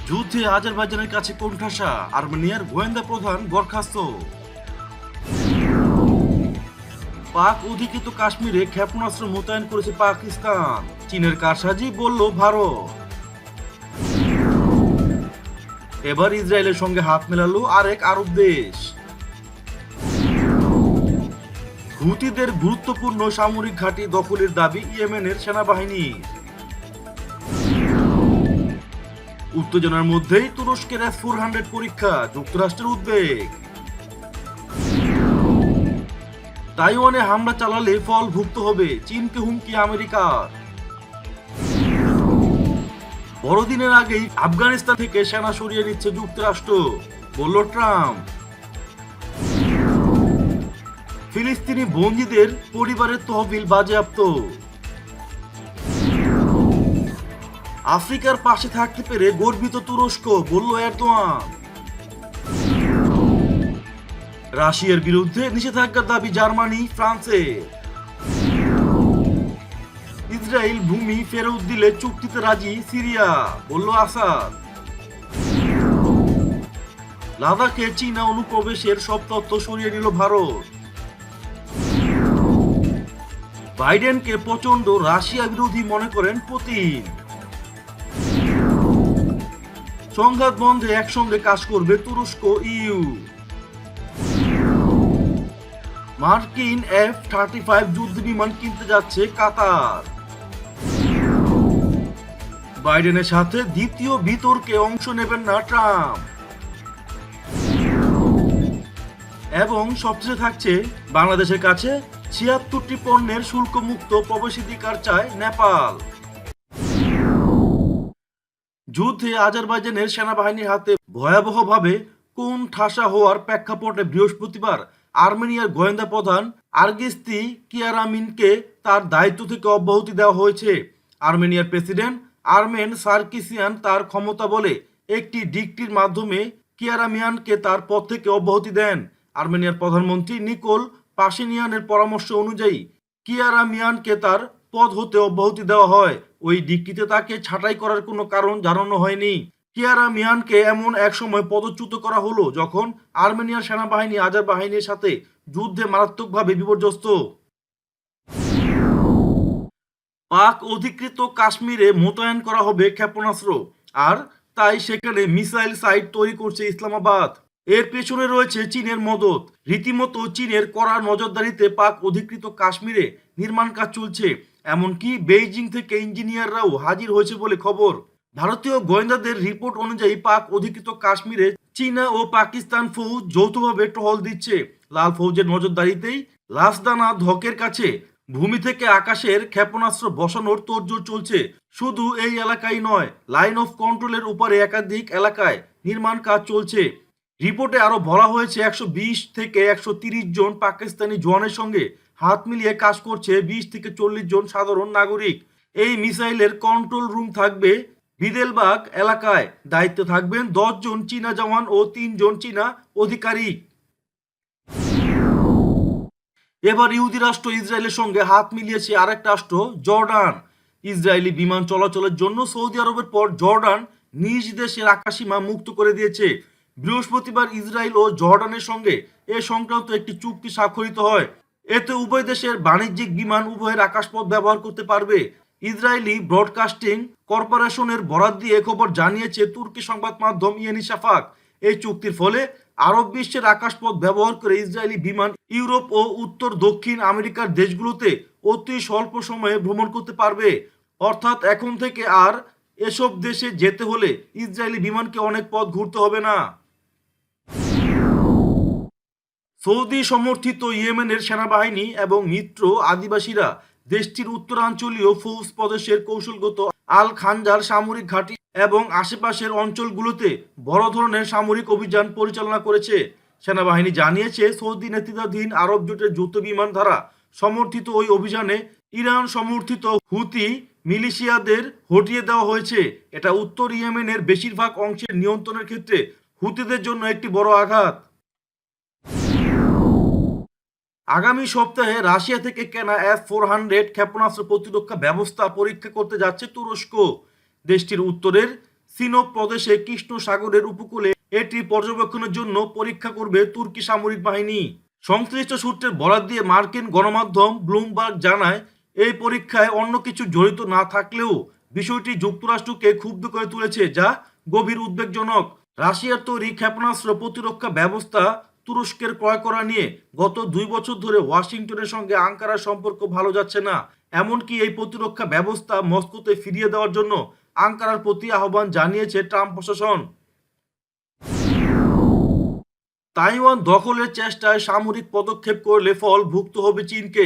যুদ্ধে আজারবাইজানের কাছে কোণঠাসা আর্মেনিয়ার গোয়েন্দা প্রধান বরখাস্ত। পাক অধিকৃত কাশ্মীরে ক্ষেপণাস্ত্র মোতায়েন করেছে পাকিস্তান, চীনের কারসাজি বলল ভারত। এবার ইসরায়েলের সঙ্গে হাত মেলালো আরেক আরব দেশ। হুতিদের গুরুত্বপূর্ণ সামরিক ঘাঁটি দখলের দাবি ইয়েমেনের সেনাবাহিনীর। উত্তেজনার মধ্যেই তুরস্কের S-400 পরীক্ষা, যুক্তরাষ্ট্রের উদ্বেগ। তাইওয়ানে হামলা চালালে ফল ভুগতে হবে, চীনকে হুমকি আমেরিকার। বড়দিনের আগেই আফগানিস্তান থেকে সেনা সরিয়ে নিচ্ছে যুক্তরাষ্ট্র, বলল ট্রাম্প। ফিলিস্তিনি বন্দীদের পরিবারের তহবিল বাজেয়াপ্ত। আফ্রিকার পাশে থাকতে পেরে গর্বিত তুরস্ক, বলল এরদোয়ান। রাশিয়ার বিরুদ্ধে নিষেধাজ্ঞার দাবি জার্মানি, ফ্রান্সের। ইসরায়েল ভূমি ফেরত দিলে চুক্তিতে রাজি সিরিয়া, বলল আসাদ। লাদাখে চীনা অনুপ্রবেশের সব তথ্য সরিয়ে নিল ভারত। বাইডেনকে প্রচন্ড রাশিয়া বিরোধী মনে করেন পুতিন। সংঘাত বন্ধে একসঙ্গে কাজ করবে তুরস্ক, ইইউ। মার্কিন F-35 যুদ্ধ বিমান কিনতে যাচ্ছে কাতার। বাইডেনের সাথে দ্বিতীয় বিতর্কে অংশ নেবেন না ট্রাম্প। এবং সবচেয়ে থাকছে, বাংলাদেশের কাছে ৭৬টি পণ্যের শুল্কমুক্ত প্রবেশাধিকার চায় নেপাল। যুদ্ধে আজারবাইজানের সেনাবাহিনীর হাতে ভয়াবহভাবে কোণঠাসা হওয়ার প্রেক্ষাপটে বৃহস্পতিবার আর্মেনিয়ার গোয়েন্দা প্রধান আর্গিস্তি কিয়ারামিনকে তার দায়িত্ব থেকে অব্যাহতি দেওয়া হয়েছে। আর্মেনিয়ার প্রেসিডেন্ট আরমেন সার্কিসিয়ান তার ক্ষমতা বলে একটি ডিক্রির মাধ্যমে কিয়ারামিয়ানকে তার পদ থেকে অব্যাহতি দেন। আর্মেনিয়ার প্রধানমন্ত্রী নিকোল পাশিনিয়ানের পরামর্শ অনুযায়ী কিয়ারামিয়ানকে তার পদ হতে অব্যাহতি দেওয়া হয়। ওই ডিক্রিতে তাকে ছাঁটাই করার কোনো কারণ জানানো হয়নি। কিয়ারামিয়ানকে এমন এক সময় পদচ্যুত করা হলো যখন আর্মেনিয়ার সেনাবাহিনী আজারবাইজানের সাথে যুদ্ধে মারাত্মকভাবে বিপর্যস্ত। পাক অধিকৃত কাশ্মীরে মোতায়েন করা হবে ক্ষেপণাস্ত্র, আর তাই সেখানে মিসাইল সাইট তৈরি করছে ইসলামাবাদ। এর পেছনে রয়েছে চীনের মদত। রীতিমতো চীনের কড়া নজরদারিতে পাক অধিকৃত কাশ্মীরে নির্মাণ কাজ চলছে। এমনকি বেইজিং থেকে ইঞ্জিনিয়াররাও হাজির হয়েছে বলে খবর। ভারতীয় গোয়েন্দাদের রিপোর্ট অনুযায়ী পাক অধিকৃত কাশ্মীরে চীনা ও পাকিস্তান ফৌজ যৌথভাবে টহল দিচ্ছে। লাল ফৌজের নজরদারিতেই লাসদানা ধকের কাছে ভূমি থেকে আকাশের ক্ষেপণাস্ত্র বসানোর তোড়জোড় চলছে। শুধু এই এলাকায় নয়, লাইন অফ কন্ট্রোলের উপরে একাধিক এলাকায় নির্মাণ কাজ চলছে। রিপোর্টে আরো বলা হয়েছে ১২০ থেকে ১৩০ জন পাকিস্তানি জওয়ানের সঙ্গে হাত মিলিয়ে কাজ করছে ২০ থেকে ৪০ জন সাধারণ নাগরিক। এই মিসাইলের কন্ট্রোল রুম থাকবে বিদেলবাগ এলাকায়। দায়িত্বে থাকবেন ১০ জন চীনা জওয়ান ও ৩ জন চীনা আধিকারিক। এবার ইহুদি রাষ্ট্র ইসরায়েলের সঙ্গে হাত মিলিয়েছে আরেক রাষ্ট্র, জর্ডান। ইসরায়েলি বিমান চলাচলের জন্য সৌদি আরবের পর জর্ডান নিজ দেশের আকাশসীমা মুক্ত করে দিয়েছে। বৃহস্পতিবার ইসরায়েল ও জর্ডানের সঙ্গে এ সংক্রান্ত একটি চুক্তি স্বাক্ষরিত হয়। এতে উভয় দেশের বাণিজ্যিক বিমান উভয়ের আকাশপথ ব্যবহার করতে পারবে। ইসরায়েলি ব্রডকাস্টিং কর্পোরেশনের বরাত দিয়ে খবর জানিয়েছে তুর্কি সংবাদ মাধ্যম ইয়েনি শাফাক। এই চুক্তির ফলে আরব বিশ্বের আকাশপথ ব্যবহার করে ইসরায়েলি বিমান ইউরোপ ও উত্তর দক্ষিণ আমেরিকার দেশগুলোতে অতি স্বল্প সময়ে ভ্রমণ করতে পারবে। অর্থাৎ এখন থেকে আর এসব দেশে যেতে হলে ইসরায়েলি বিমানকে অনেক পথ ঘুরতে হবে না। সৌদি সমর্থিত ইয়েমেনের সেনাবাহিনী এবং মিত্র আদিবাসীরা দেশটির উত্তরাঞ্চলীয় ফৌজ প্রদেশের কৌশলগত আল খানজার সামরিক ঘাঁটি এবং আশেপাশের অঞ্চলগুলোতে বড় ধরনের সামরিক অভিযান পরিচালনা করেছে। সেনাবাহিনী জানিয়েছে, সৌদি নেতৃত্বাধীন আরব জোটের যুদ্ধ বিমান দ্বারা সমর্থিত ওই অভিযানে ইরান সমর্থিত হুতি মিলিশিয়াদের হটিয়ে দেওয়া হয়েছে। এটা উত্তর ইয়েমেনের বেশিরভাগ অংশের নিয়ন্ত্রণের ক্ষেত্রে হুতিদের জন্য একটি বড় আঘাত। আগামী সপ্তাহে রাশিয়া থেকে কেনা S-400 ক্ষেপণাস্ত্র প্রতিরক্ষা ব্যবস্থা পরীক্ষা করতে যাচ্ছে তুরস্ক। দেশটির উত্তরের সিনোপ প্রদেশে কৃষ্ণ সাগরের উপকূলে এটি পর্যবেক্ষণের জন্য পরীক্ষা করবে তুর্কি সামরিক বাহিনী। সংশ্লিষ্ট সূত্রের বরাত দিয়ে মার্কিন গণমাধ্যম ব্লুমবার্গ জানায়, এই পরীক্ষায় অন্য কিছু জড়িত না থাকলেও বিষয়টি যুক্তরাষ্ট্রকে ক্ষুব্ধ করে তুলেছে, যা গভীর উদ্বেগজনক। রাশিয়ার তৈরি ক্ষেপণাস্ত্র প্রতিরক্ষা ব্যবস্থা তুরস্কের ক্রয় করা নিয়ে গত 2 বছর ধরে ওয়াশিংটনের সঙ্গে আঙ্কারার সম্পর্ক ভালো যাচ্ছে না। এমনকি এই প্রতিরক্ষা ব্যবস্থা মস্কোতে ফিরিয়ে দেওয়ার জন্য আঙ্কারার প্রতি আহ্বান জানিয়েছে ট্রাম্প প্রশাসন। তাইওয়ান দখলের চেষ্টায় সামরিক পদক্ষেপ করলে ফল ভুগতে হবে চীনকে,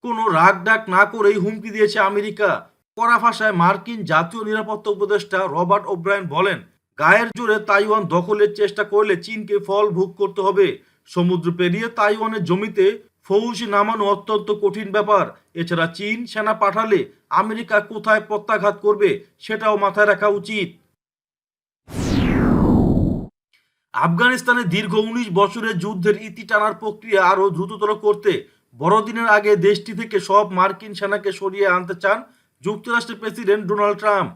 কোনো রাগডাক না করেই হুমকি দিয়েছে আমেরিকা। কড়া ভাষায় মার্কিন জাতীয় নিরাপত্তা উপদেষ্টা রবার্ট ওব্রায়েন বলেন, গায়ের জোরে তাইওয়ান দখলের চেষ্টা করলে চীনকে ফল ভোগ করতে হবে। সমুদ্র পেরিয়ে তাইওয়ানের জমিতে ফৌজ নামানো অত্যন্ত কঠিন ব্যাপার। এছাড়া চীন সেনা পাঠালে আমেরিকা কোথায় প্রত্যাঘাত করবে সেটাও মাথায় রাখা উচিত। আফগানিস্তানে দীর্ঘ 19 বছরের যুদ্ধের ইতি টানার প্রক্রিয়া আরও দ্রুততর করতে বড়দিনের আগে দেশটি থেকে সব মার্কিন সেনাকে সরিয়ে আনতে চান যুক্তরাষ্ট্রের প্রেসিডেন্ট ডোনাল্ড ট্রাম্প।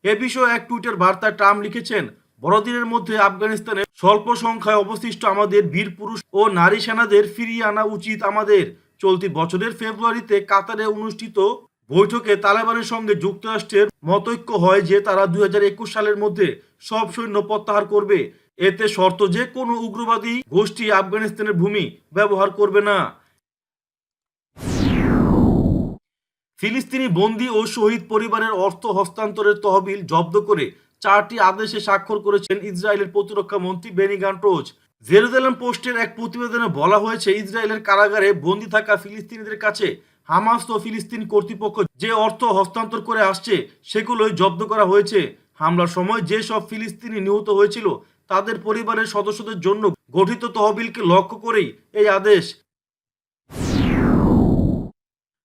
এ বিষয়ে এক টুইটার বার্তায় ট্রাম্প লিখেছেন, বড়দিনের মধ্যে আফগানিস্তানের স্বল্প সংখ্যায় অবশিষ্ট আমাদের বীর পুরুষ ও নারী সেনাদের ফিরিয়ে আনা উচিত আমাদের। চলতি বছরের ফেব্রুয়ারিতে কাতারে অনুষ্ঠিত বৈঠকে তালেবানের সঙ্গে যুক্তরাষ্ট্রের মতৈক্য হয় যে তারা 2021 সালের মধ্যে সব সৈন্য প্রত্যাহার করবে। এতে শর্ত যে কোনো উগ্রবাদী গোষ্ঠী আফগানিস্তানের ভূমি ব্যবহার করবে না। ফিলিস্তিনি বন্দী ও শহীদ পরিবারের অর্থ হস্তান্তরের তহবিল জব্দ করে 4টি আদেশে স্বাক্ষর করেছেন ইসরায়েলের প্রতিরক্ষা মন্ত্রী বেনি গান্ট্রোজ। জেরুজালেম পোস্টের এক প্রতিবেদনে বলা হয়েছে, ইসরায়েলের কারাগারে বন্দী থাকা ফিলিস্তিনিদের কাছে হামাস ও ফিলিস্তিন কর্তৃপক্ষ যে অর্থ হস্তান্তর করে আসছে সেগুলোই জব্দ করা হয়েছে। হামলার সময় যে সব ফিলিস্তিনি নিহত হয়েছিল তাদের পরিবারের সদস্যদের জন্য গঠিত তহবিলকে লক্ষ্য করেই এই আদেশ।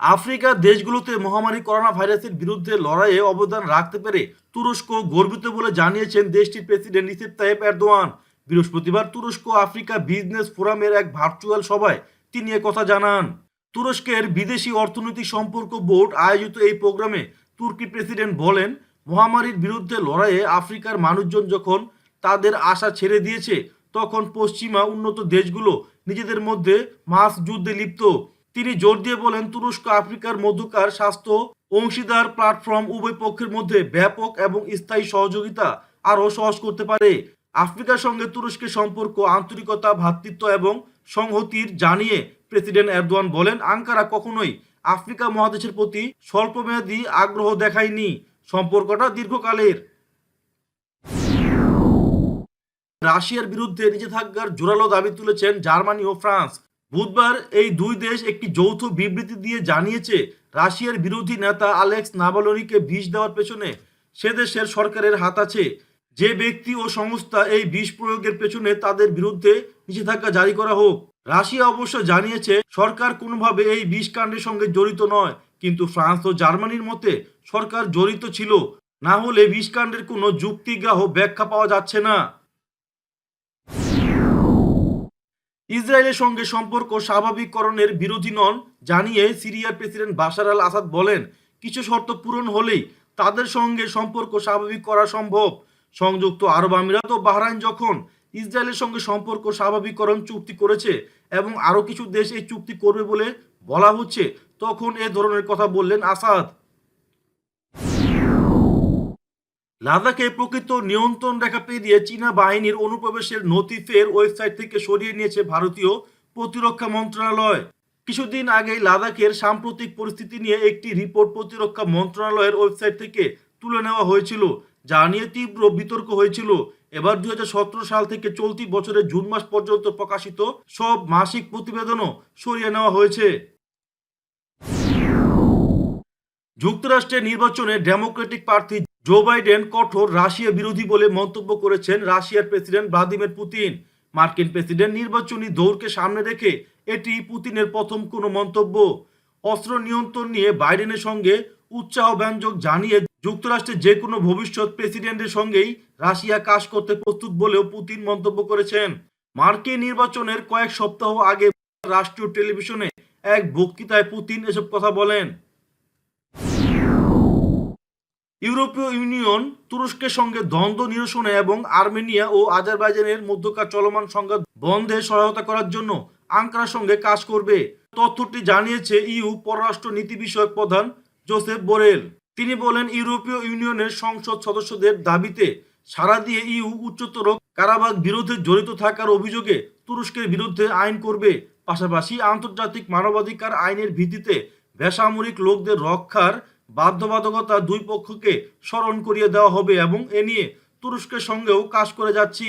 আফ্রিকার দেশগুলোতে মহামারী করোনা ভাইরাসের বিরুদ্ধে লড়াইয়ে অবদান রাখতে পেরে তুরস্ক গর্বিত বলে জানিয়েছেন দেশটির প্রেসিডেন্ট রিসেপ তাইয়েপ এরদোয়ান। বৃহস্পতিবার তুরস্ক আফ্রিকা বিজনেস ফোরামের এক ভার্চুয়াল সভায় তিনি একথা জানান। তুরস্কের বিদেশি অর্থনৈতিক সম্পর্ক বোর্ড আয়োজিত এই প্রোগ্রামে তুর্কি প্রেসিডেন্ট বলেন, মহামারীর বিরুদ্ধে লড়াইয়ে আফ্রিকার মানুষজন যখন তাদের আশা ছেড়ে দিয়েছে, তখন পশ্চিমা উন্নত দেশগুলো নিজেদের মধ্যে মাস যুদ্ধে লিপ্ত। তিনি জোর দিয়ে বলেন, তুরস্ক আফ্রিকার মধ্যকার স্বাস্থ্য অংশীদার প্ল্যাটফর্ম উভয় পক্ষের মধ্যে ব্যাপক এবং স্থায়ী সহযোগিতা আরও সহজ করতে পারে। আফ্রিকার সঙ্গে তুরস্কের সম্পর্ক আন্তরিকতা, ভ্রাতৃত্ব এবং সংহতির জানিয়ে প্রেসিডেন্ট এরদোয়ান বলেন, আঙ্কারা কখনোই আফ্রিকা মহাদেশের প্রতি স্বল্পমেয়াদী আগ্রহ দেখায়নি, সম্পর্কটা দীর্ঘকালের। রাশিয়ার বিরুদ্ধে নিষেধাজ্ঞার জোরালো দাবি তুলেছেন জার্মানি ও ফ্রান্স। বুধবার এই দুই দেশ একটি যৌথ বিবৃতি দিয়ে জানিয়েছে, রাশিয়ার বিরোধী নেতা আলেক্স নাভালনিকে বিষ দেওয়ার পেছনে সে দেশের সরকারের হাত আছে। যে ব্যক্তি ও সংস্থা এই বিষ প্রয়োগের পেছনে তাদের বিরুদ্ধে নিষেধাজ্ঞা জারি করা হোক। রাশিয়া অবশ্য জানিয়েছে সরকার কোনোভাবে এই বিষ কাণ্ডের সঙ্গে জড়িত নয়, কিন্তু ফ্রান্স ও জার্মানির মতে সরকার জড়িত ছিল, না হলে বিষ কাণ্ডের কোনো যুক্তিগ্রাহ্য ব্যাখ্যা পাওয়া যাচ্ছে না। ইসরায়েলের সঙ্গে সম্পর্ক স্বাভাবিককরণের বিরোধী নন জানিয়ে সিরিয়ার প্রেসিডেন্ট বাশার আল আসাদ বলেন, কিছু শর্ত পূরণ হলেই তাদের সঙ্গে সম্পর্ক স্বাভাবিক করা সম্ভব। সংযুক্ত আরব আমিরাত ও বাহরাইন যখন ইসরায়েলের সঙ্গে সম্পর্ক স্বাভাবিককরণ চুক্তি করেছে এবং আরও কিছু দেশ এই চুক্তি করবে বলে বলা হচ্ছে, তখন এ ধরনের কথা বললেন আসাদ। লাদাখে প্রকৃত নিয়ন্ত্রণ রেখা পেরিয়ে চীনা বাহিনীর অনুপ্রবেশের নথি ফের ওয়েবসাইট থেকে সরিয়ে নিয়েছে ভারতীয় প্রতিরক্ষা মন্ত্রণালয়। কিছুদিন আগেই লাদাখের সাম্প্রতিক পরিস্থিতি নিয়ে একটি রিপোর্ট প্রতিরক্ষা মন্ত্রণালয়ের ওয়েবসাইট থেকে তুলে নেওয়া হয়েছিল, যা নিয়ে তীব্র বিতর্ক হয়েছিল। এবার 2017 সাল থেকে চলতি বছরের জুন মাস পর্যন্ত প্রকাশিত সব মাসিক প্রতিবেদনও সরিয়ে নেওয়া হয়েছে। যুক্তরাষ্ট্রের নির্বাচনে ডেমোক্রেটিক প্রার্থী জো বাইডেন কঠোর রাশিয়া বিরোধী বলে মন্তব্য করেছেন রাশিয়ার প্রেসিডেন্ট ভ্লাদিমির পুতিন। মার্কিন প্রেসিডেন্ট নির্বাচনী দৌড়কে সামনে রেখে এটি পুতিনের প্রথম কোনো মন্তব্য। অস্ত্র নিয়ন্ত্রণ নিয়ে বাইডেনের সঙ্গে উৎসাহব্যঞ্জক জানিয়ে যুক্তরাষ্ট্রের যে কোনো ভবিষ্যৎ প্রেসিডেন্টের সঙ্গেই রাশিয়া কাজ করতে প্রস্তুত বলেও পুতিন মন্তব্য করেছেন। মার্কিন নির্বাচনের কয়েক সপ্তাহ আগে রাষ্ট্রীয় টেলিভিশনে এক বক্তৃতায় পুতিন এসব কথা বলেন। ইউরোপীয় ইউনিয়ন তুরস্কের সঙ্গে দ্বন্দ্ব নিরসনে এবং আর্মেনিয়া ও আজারবাইজানের মধ্যকার চলমান সংঘাত বন্ধে সহায়তা করার জন্য আঙ্কারার সঙ্গে কাজ করবে। তথ্যটি জানিয়েছে ইইউ পররাষ্ট্র নীতি বিষয়ক প্রধান জোসেফ বোরেল। তিনি বলেন, ইউরোপীয় ইউনিয়নের সংসদ সদস্যদের দাবিতে সাড়া দিয়ে ইইউ উচ্চতর কারাবাখ বিরোধে জড়িত থাকার অভিযোগে তুরস্কের বিরুদ্ধে আইন করবে। পাশাপাশি আন্তর্জাতিক মানবাধিকার আইনের ভিত্তিতে বেসামরিক লোকদের রক্ষার বাধ্যবাধকতা দুই পক্ষকে স্মরণ করিয়ে দেওয়া হবে এবং এ নিয়ে তুরস্কের সঙ্গেও কাজ করে যাচ্ছি।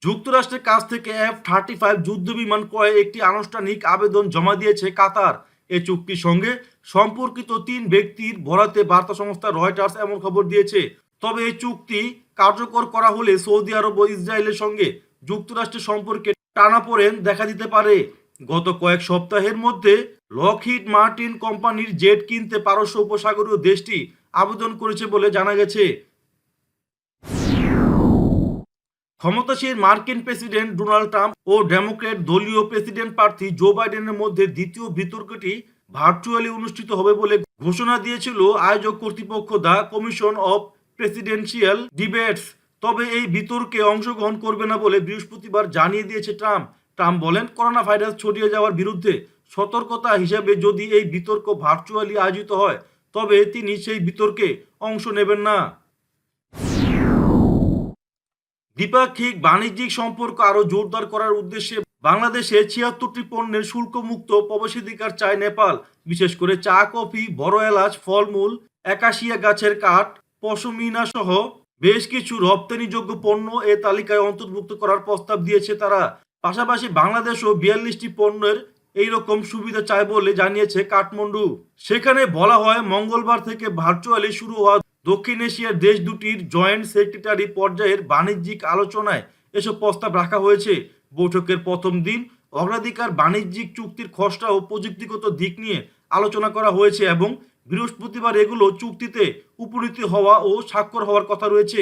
যুক্তরাষ্ট্রের কাছ থেকে F-35 যুদ্ধবিমান ক্রয়ে একটি আনুষ্ঠানিক আবেদন জমা দিয়েছে কাতার। এ চুক্তির সঙ্গে সম্পর্কিত ৩ ব্যক্তির বরাতে বার্তা সংস্থা রয়টার্স এমন খবর দিয়েছে। তবে এই চুক্তি কার্যকর করা হলে সৌদি আরব ও ইসরায়েলের সঙ্গে যুক্তরাষ্ট্রের সম্পর্কে টানাপোড়েন দেখা দিতে পারে। গত কয়েক সপ্তাহের মধ্যে লকহিড মার্টিন কোম্পানির জেট কিনতে পারস্য উপসাগরীয় দেশটি আবেদন করেছে বলে জানা গেছে। ক্ষমতাসীন মার্কিন প্রেসিডেন্ট ডোনাল্ড ট্রাম্প ও ডেমোক্র্যাট দলীয় প্রেসিডেন্ট প্রার্থী জো বাইডেনের মধ্যে দ্বিতীয় বিতর্কটি ভার্চুয়ালি অনুষ্ঠিত হবে বলে ঘোষণা দিয়েছিল আয়োজক কর্তৃপক্ষ the commission of presidential debates. তবে এই বিতর্কে অংশগ্রহণ করবে না বলে বৃহস্পতিবার জানিয়ে দিয়েছে ট্রাম্প। ট্রাম্প বলেন, করোনা ভাইরাস ছড়িয়ে যাওয়ার বিরুদ্ধে সতর্কতা হিসেবে যদি এই বিতর্ক ভার্চুয়ালি আয়োজিত হয় তবে তিনি সেই বিতর্কে অংশ নেবেন না। দ্বিপাক্ষিক বাণিজ্যিক সম্পর্ক আরও জোরদার করার উদ্দেশ্যে বাংলাদেশে ৭৬টি পণ্যের শুল্কমুক্ত প্রবেশাধিকার চায় নেপাল। বিশেষ করে চা, কফি, বড় এলাচ, ফলমূল, একাশিয়া গাছের কাঠ, পশমিনা সহ বেশ কিছু রপ্তানিযোগ্য পণ্য এ তালিকায় অন্তর্ভুক্ত করার প্রস্তাব দিয়েছে তারা। পাশাপাশি বাংলাদেশও ৪২টি পণ্যের এইরকম সুবিধা চায় বলে জানিয়েছে কাঠমান্ডু। সেখানে বলা হয়, মঙ্গলবার থেকে ভার্চুয়ালি শুরু হওয়া দক্ষিণ এশিয়ার দেশ দুটির জয়েন্ট সেক্রেটারি পর্যায়ের বাণিজ্যিক আলোচনায় এসব প্রস্তাব রাখা হয়েছে। বৈঠকের প্রথম দিন অগ্রাধিকার বাণিজ্যিক চুক্তির খসড়া ও প্রযুক্তিগত দিক নিয়ে আলোচনা করা হয়েছে এবং বৃহস্পতিবার এগুলো চুক্তিতে উপনীত হওয়া ও স্বাক্ষর হওয়ার কথা রয়েছে।